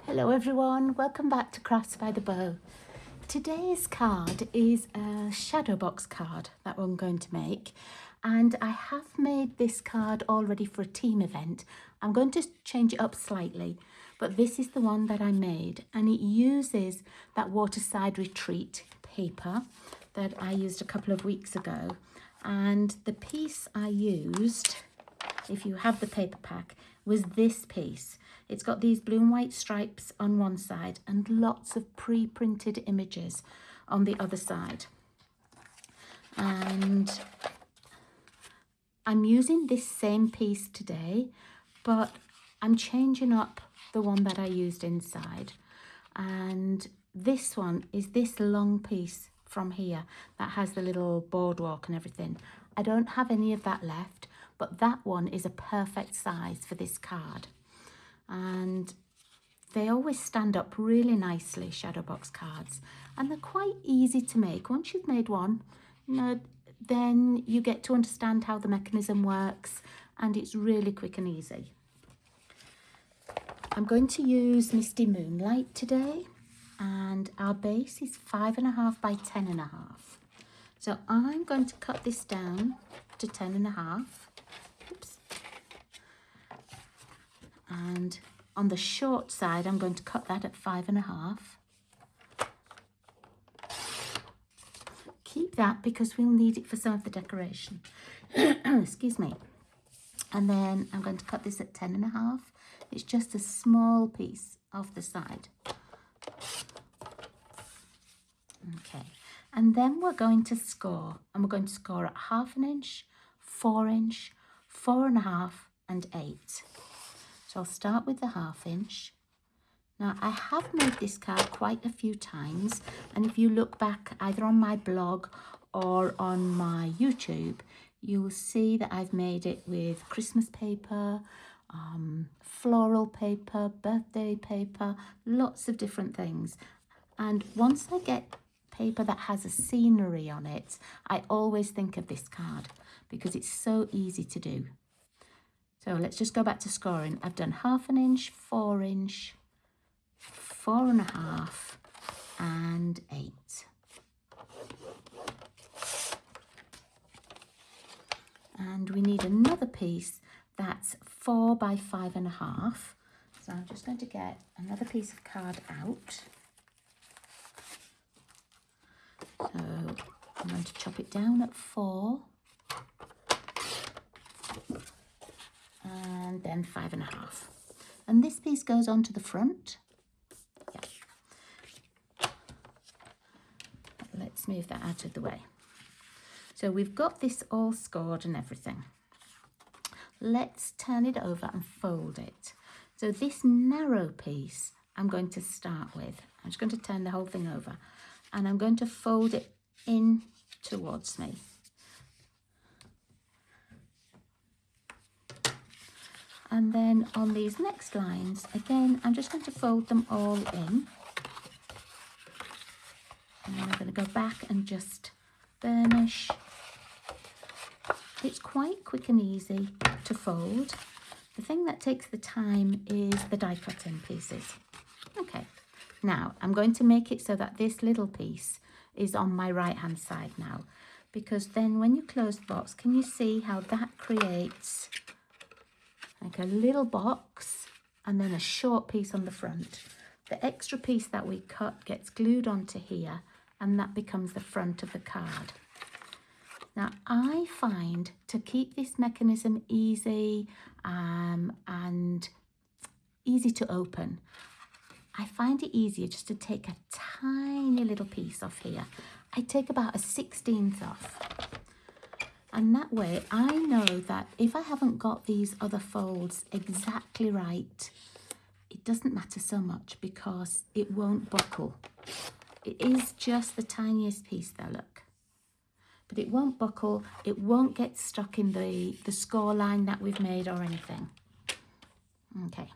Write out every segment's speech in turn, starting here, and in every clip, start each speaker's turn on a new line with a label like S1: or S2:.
S1: Hello everyone, welcome back to Crafts by the Bow. Today's card is a shadow box card that I'm going to make, and I have made this card already for a team event. I'm going to change it up slightly, but this is the one that I made, and it uses that Waterside retreat paper that I used a couple of weeks ago. And the piece I used, if you have the paper pack, was this piece. It's got these blue and white stripes on one side and lots of pre-printed images on the other side. And I'm using this same piece today, but I'm changing up the one that I used inside. And this one is this long piece from here that has the little boardwalk and everything. I don't have any of that left, but that one is a perfect size for this card. And they always stand up really nicely, shadow box cards, and they're quite easy to make. Once you've made one, then you get to understand how the mechanism works, and it's really quick and easy. I'm going to use Misty Moonlight today, and our base is 5.5 by 10.5. So I'm going to cut this down to 10.5. Oops. And on the short side, I'm going to cut that at 5.5. Keep that because we'll need it for some of the decoration. Excuse me. And then I'm going to cut this at 10.5. It's just a small piece off the side. Okay. And then we're going to score. And we're going to score at 1/2 inch, 4 inch, 4.5 and 8. So I'll start with the 1/2 inch. Now I have made this card quite a few times, and if you look back either on my blog or on my YouTube, you'll see that I've made it with Christmas paper, floral paper, birthday paper, lots of different things. And once I get paper that has a scenery on it, I always think of this card because it's so easy to do. So let's just go back to scoring. I've done 1/2 inch, 4 inch, 4.5 and 8. And we need another piece that's 4 by 5.5. So I'm just going to get another piece of card out. So I'm going to chop it down at 4. And then 5.5. And this piece goes onto the front. Yeah. Let's move that out of the way. So we've got this all scored and everything. Let's turn it over and fold it. So this narrow piece I'm going to start with. I'm just going to turn the whole thing over, and I'm going to fold it in towards me. And then on these next lines, again, I'm just going to fold them all in. And then I'm going to go back and just burnish. It's quite quick and easy to fold. The thing that takes the time is the die cutting pieces. Okay, now I'm going to make it so that this little piece is on my right hand side now, because then when you close the box, can you see how that creates like a little box and then a short piece on the front? The extra piece that we cut gets glued onto here, and that becomes the front of the card. Now I find to keep this mechanism easy and easy to open, I find it easier just to take a tiny little piece off here. I take about a 1/16 off. And that way I know that if I haven't got these other folds exactly right, it doesn't matter so much because it won't buckle. It is just the tiniest piece there, look. But it won't buckle, it won't get stuck in the score line that we've made or anything. Okay.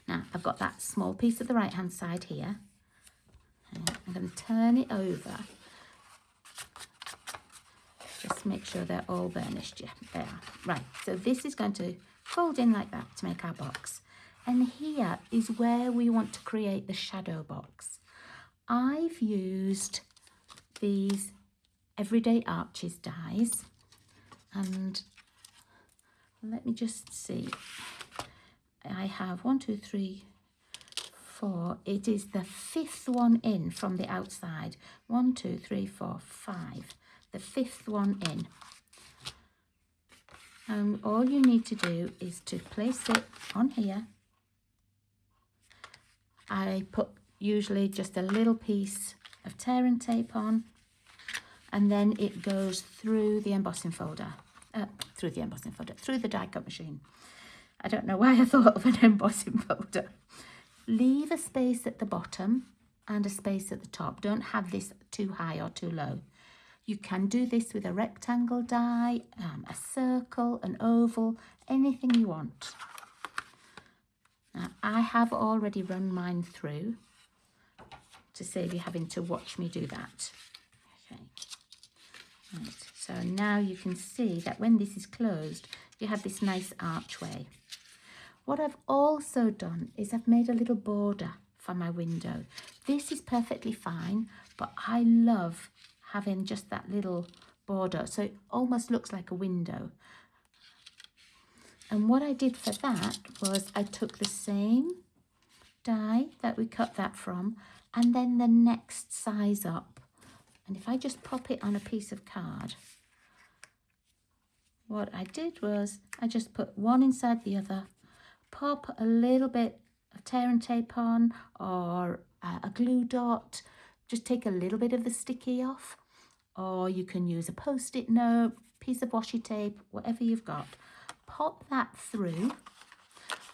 S1: Now I've got that small piece at the right hand side here. I'm going to turn it over. Just make sure they're all burnished. Yeah, they are. Right, so this is going to fold in like that to make our box. And here is where we want to create the shadow box. I've used these Everyday Arches dies, and let me just see. I have 1, 2, 3, 4. It is the 5th one in from the outside. 1, 2, 3, 4, 5. The 5th one in. And all you need to do is to place it on here. I put usually just a little piece of tear and tape on, and then it goes through the embossing folder, through the die cut machine. I don't know why I thought of an embossing folder. Leave a space at the bottom and a space at the top. Don't have this too high or too low. You can do this with a rectangle die, a circle, an oval, anything you want. Now, I have already run mine through to save you having to watch me do that. Okay. Right. So now you can see that when this is closed, you have this nice archway. What I've also done is I've made a little border for my window. This is perfectly fine, but I love having just that little border, so it almost looks like a window. And what I did for that was I took the same die that we cut that from, and then the next size up. And if I just pop it on a piece of card, what I did was I just put one inside the other, pop a little bit of tear and tape on, or a glue dot, just take a little bit of the sticky off, or you can use a post-it note, piece of washi tape, whatever you've got. Pop that through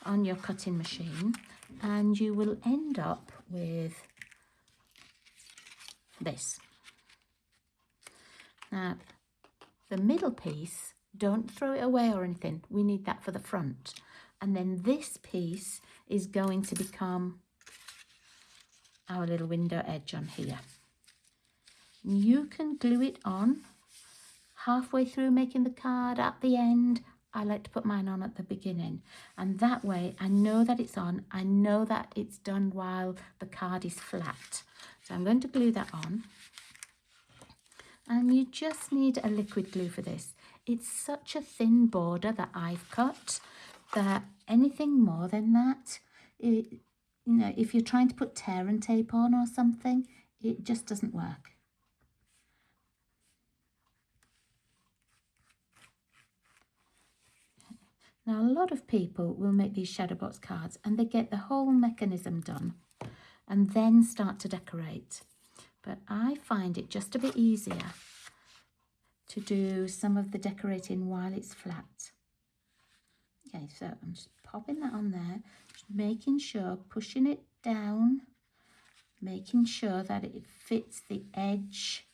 S1: on your cutting machine, and you will end up with this. Now, the middle piece, don't throw it away or anything. We need that for the front. And then this piece is going to become our little window edge on here. You can glue it on halfway through making the card, at the end. I like to put mine on at the beginning, and that way I know that it's on. I know that it's done while the card is flat. So I'm going to glue that on, and you just need a liquid glue for this. It's such a thin border that I've cut that anything more than that, if you're trying to put tear and tape on or something, it just doesn't work. Now, a lot of people will make these shadow box cards and they get the whole mechanism done and then start to decorate. But I find it just a bit easier to do some of the decorating while it's flat. Okay, so I'm just popping that on there, just making sure, pushing it down, making sure that it fits the edge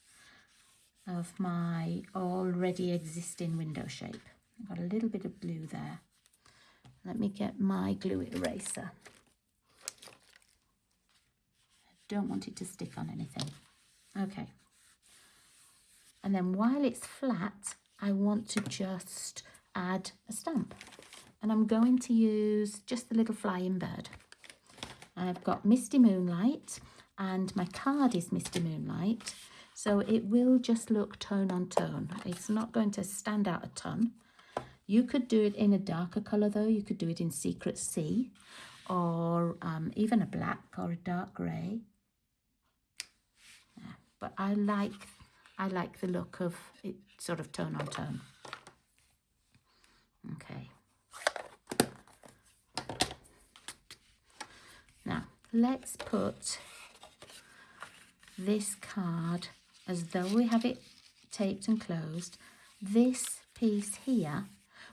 S1: of my already existing window shape. I've got a little bit of glue there. Let me get my glue eraser. I don't want it to stick on anything. Okay. And then while it's flat, I want to just add a stamp. And I'm going to use just the little flying bird. I've got Misty Moonlight, and my card is Misty Moonlight, so it will just look tone on tone. It's not going to stand out a ton. You could do it in a darker colour though. You could do it in Secret Sea, or even a black or a dark grey. Yeah, but I like the look of it, sort of tone on tone. Okay. Now, let's put this card as though we have it taped and closed. This piece here,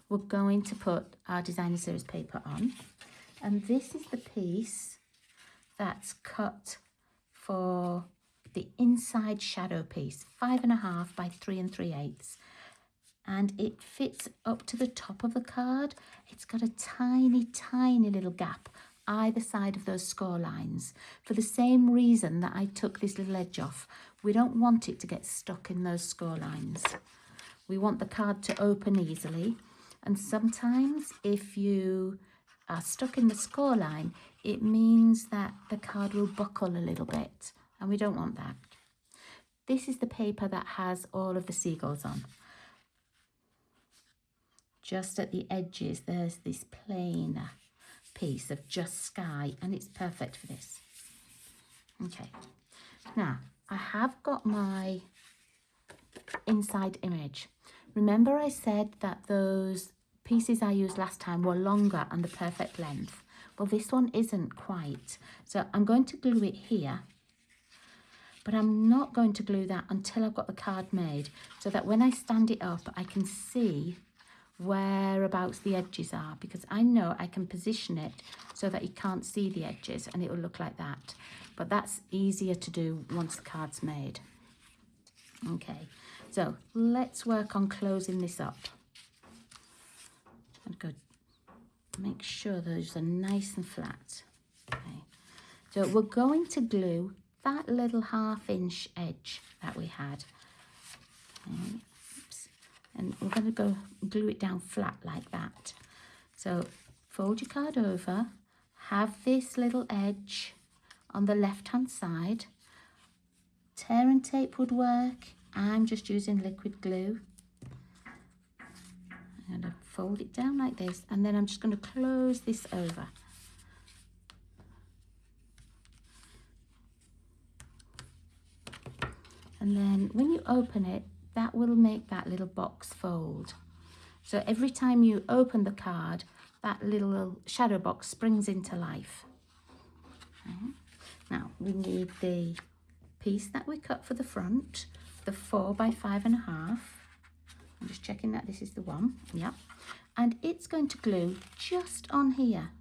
S1: we're going to put our designer series paper on. And this is the piece that's cut for the inside shadow piece, 5.5 by 3 3/8. And it fits up to the top of the card. It's got a tiny, tiny little gap either side of those score lines, for the same reason that I took this little edge off. We don't want it to get stuck in those score lines. We want the card to open easily, and sometimes if you are stuck in the score line, it means that the card will buckle a little bit, and we don't want that. This is the paper that has all of the seagulls on. Just at the edges, there's this plain piece of just sky, and it's perfect for this. Okay, now I have got my inside image. Remember I said that those pieces I used last time were longer and the perfect length? Well, this one isn't quite. So I'm going to glue it here, but I'm not going to glue that until I've got the card made, so that when I stand it up, I can see whereabouts the edges are, because I know I can position it so that you can't see the edges and it will look like that. But that's easier to do once the card's made. Okay, so let's work on closing this up. And go make sure those are nice and flat. Okay, so we're going to glue that little 1/2 inch edge that we had. Okay. And we're going to go glue it down flat like that. So fold your card over, have this little edge on the left hand side. Tear and tape would work. I'm just using liquid glue. I'm going to fold it down like this, and then I'm just going to close this over. And then when you open it, that will make that little box fold. So every time you open the card, that little shadow box springs into life. Okay. Now we need the piece that we cut for the front, the 4 by 5.5. I'm just checking that this is the one. Yep. And it's going to glue just on here.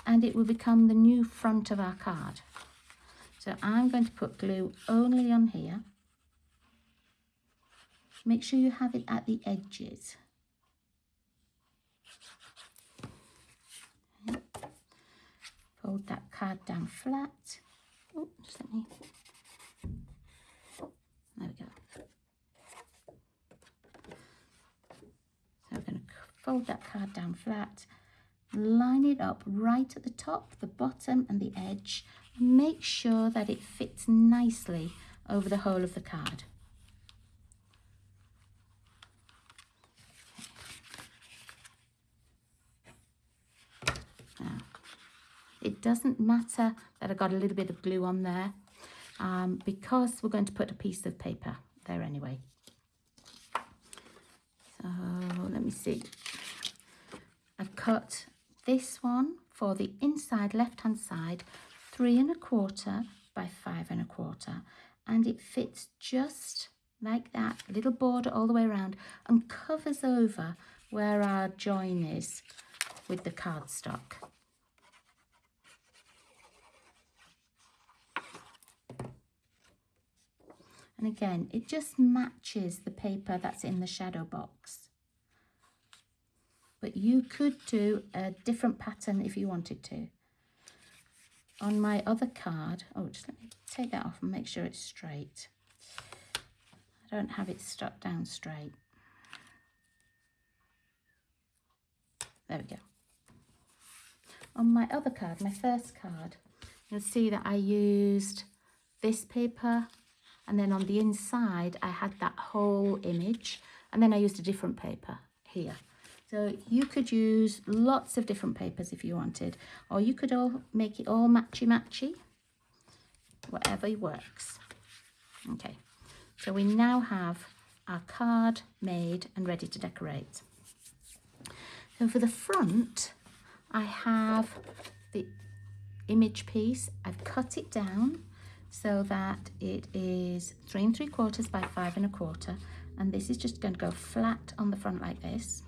S1: And it will become the new front of our card. So I'm going to put glue only on here. Make sure you have it at the edges. Okay. Fold that card down flat. Oh, just let me. There we go. So we're going to fold that card down flat, line it up right at the top, the bottom and the edge, and make sure that it fits nicely over the whole of the card. Now, it doesn't matter that I got a little bit of glue on there, because we're going to put a piece of paper there anyway. So let me see. I've cut this one for the inside left hand side 3¼ by 5¼ and it fits just like that, little border all the way around and covers over where our join is with the cardstock. And again, it just matches the paper that's in the shadow box. But you could do a different pattern if you wanted to. On my other card, oh, just let me take that off and make sure it's straight. I don't have it stuck down straight. There we go. On my other card, my first card, you'll see that I used this paper, and then on the inside I had that whole image, and then I used a different paper here. So you could use lots of different papers if you wanted, or you could all make it all matchy-matchy, whatever works. Okay, so we now have our card made and ready to decorate. So for the front, I have the image piece. I've cut it down so that it is 3¾ by 5¼ and this is just going to go flat on the front like this.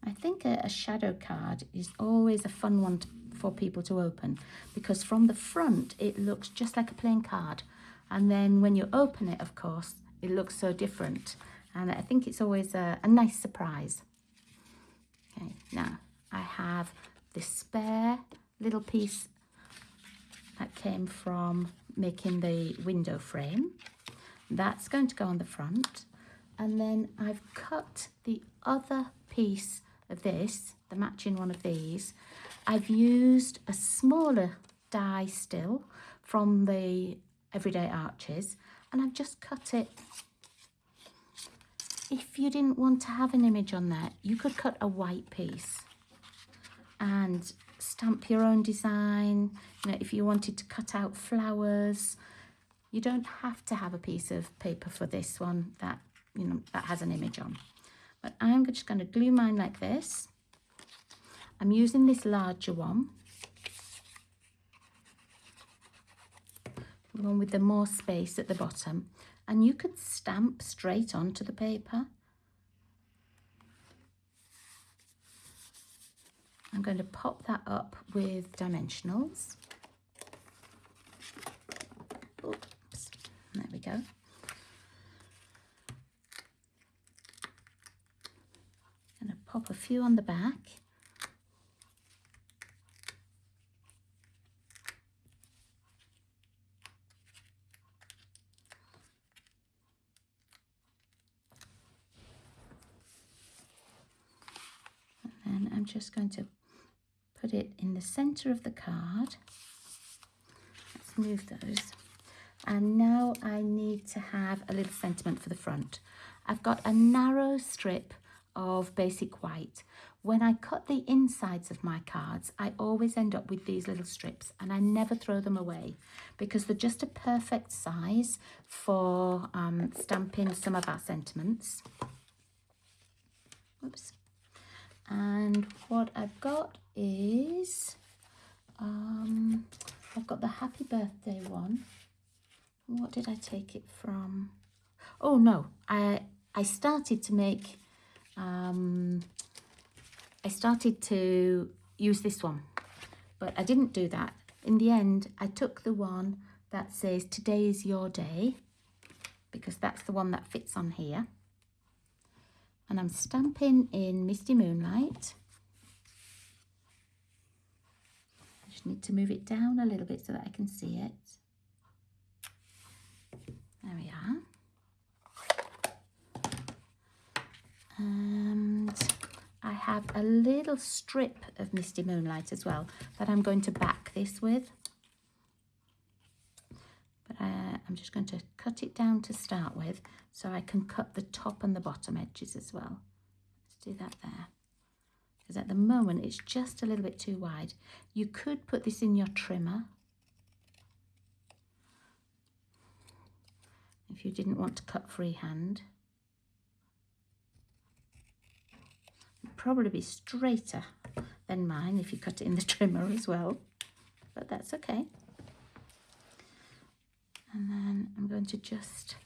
S1: I think a shadow card is always a fun one for people to open, because from the front it looks just like a plain card, and then when you open it, of course, it looks so different, and I think it's always a nice surprise. Okay, now I have this spare little piece that came from making the window frame. That's going to go on the front. And then I've cut the other piece of this, the matching one of these. I've used a smaller die still from the Everyday Arches, and I've just cut it. If you didn't want to have an image on there, you could cut a white piece and stamp your own design. You know, if you wanted to cut out flowers, you don't have to have a piece of paper for this one that, you know, that has an image on. But I'm just going to glue mine like this. I'm using this larger one, the one with the more space at the bottom, and you could stamp straight onto the paper. I'm going to pop that up with dimensionals. Oops, there we go. I'm going to pop a few on the back. And I'm just going to put it in the center of the card. Let's move those. And now I need to have a little sentiment for the front. I've got a narrow strip of basic white. When I cut the insides of my cards, I always end up with these little strips, and I never throw them away because they're just a perfect size for stamping some of our sentiments. Whoops. And what I've got is, I've got the happy birthday one. What did I take it from? Oh no, I started to make, I started to use this one, but I didn't do that. In the end, I took the one that says today is your day, because that's the one that fits on here. And I'm stamping in Misty Moonlight. I just need to move it down a little bit so that I can see it. There we are. And I have a little strip of Misty Moonlight as well that I'm going to back this with. But I'm just going to cut it down to start with so I can cut the top and the bottom edges as well. Let's do that there. Because at the moment it's just a little bit too wide. You could put this in your trimmer if you didn't want to cut freehand. It'd probably be straighter than mine if you cut it in the trimmer as well, but that's okay. And then I'm going to just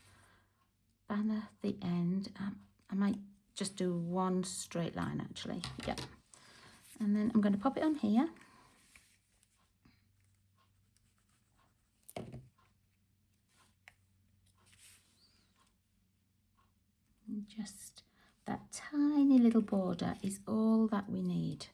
S1: banner the end. I might just do one straight line actually, yeah. And then I'm going to pop it on here. And just that tiny little border is all that we need.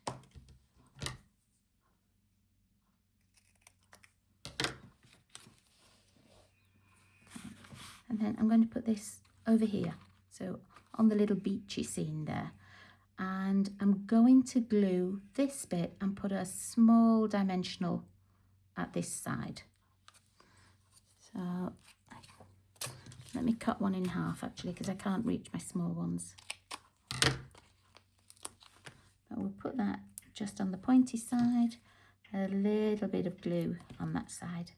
S1: And then I'm going to put this over here, so on the little beachy scene there. And I'm going to glue this bit and put a small dimensional at this side. So let me cut one in half actually, because I can't reach my small ones. But we'll put that just on the pointy side, a little bit of glue on that side.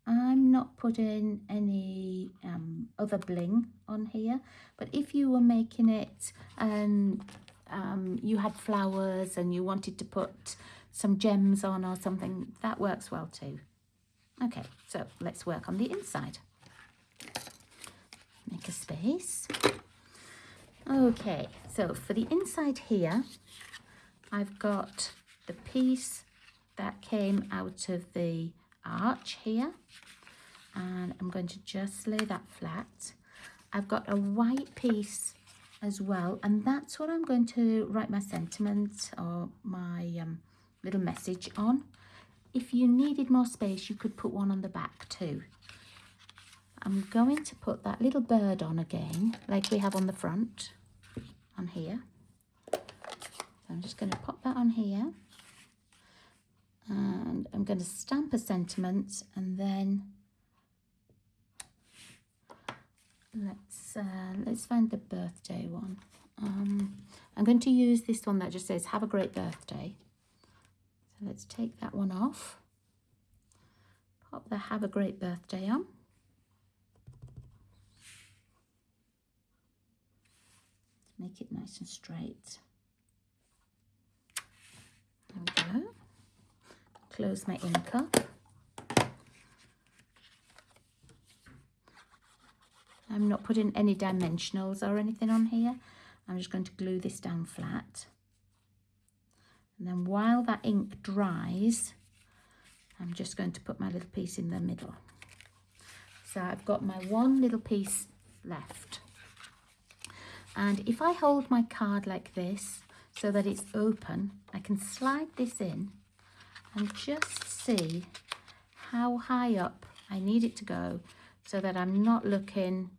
S1: I'm not putting any other bling on here, but if you were making it and you had flowers and you wanted to put some gems on or something, that works well too. Okay, so let's work on the inside. Make a space. Okay, so for the inside here, I've got the piece that came out of the arch here, and I'm going to just lay that flat. I've got a white piece as well, and that's what I'm going to write my sentiment or my little message on. If you needed more space, you could put one on the back too. I'm going to put that little bird on again, like we have on the front, on here. So I'm just going to pop that on here, and I'm going to stamp a sentiment, and then let's find the birthday one. I'm going to use this one that just says "Have a great birthday." So let's take that one off. Pop the "Have a great birthday" on. Make it nice and straight. There we go. Close my ink up. I'm not putting any dimensionals or anything on here. I'm just going to glue this down flat. And then while that ink dries, I'm just going to put my little piece in the middle. So I've got my one little piece left. And if I hold my card like this so that it's open, I can slide this in and just see how high up I need it to go so that I'm not looking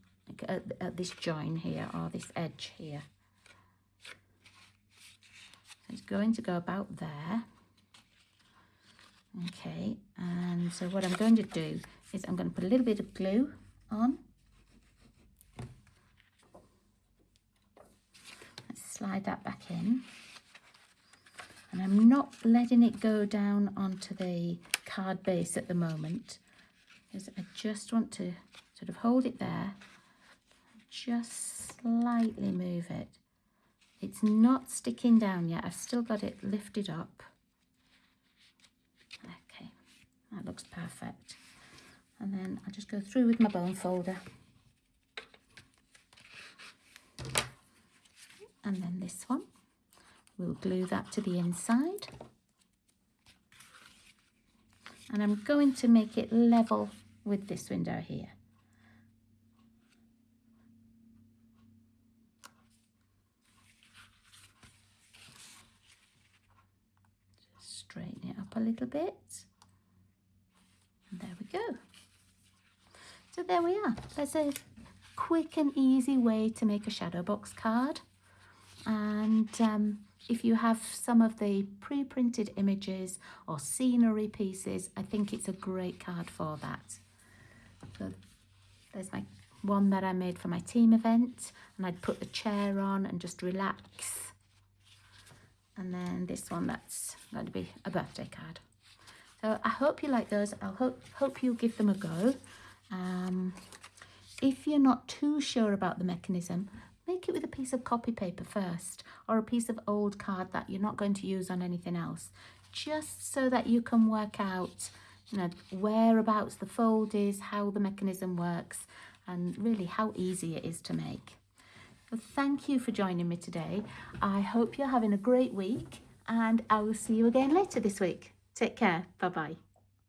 S1: at this join here or this edge here. It's going to go about there. Okay, and so what I'm going to do is I'm going to put a little bit of glue on. Slide that back in, and I'm not letting it go down onto the card base at the moment, because I just want to sort of hold it there, just slightly move it. It's not sticking down yet, I've still got it lifted up. Okay, that looks perfect. And then I'll just go through with my bone folder. And then this one, we'll glue that to the inside. And I'm going to make it level with this window here. Just straighten it up a little bit. And there we go. So there we are. That's a quick and easy way to make a shadow box card. And if you have some of the pre-printed images or scenery pieces, I think it's a great card for that. So there's my one that I made for my team event, and I'd put the chair on and just relax. And then this one that's going to be a birthday card. So I hope you like those. I hope you'll give them a go. If you're not too sure about the mechanism, make it with a piece of copy paper first, or a piece of old card that you're not going to use on anything else, just so that you can work out, you know, whereabouts the fold is, how the mechanism works, and really how easy it is to make. Well, thank you for joining me today. I hope you're having a great week, and I will see you again later this week. Take care. Bye-bye.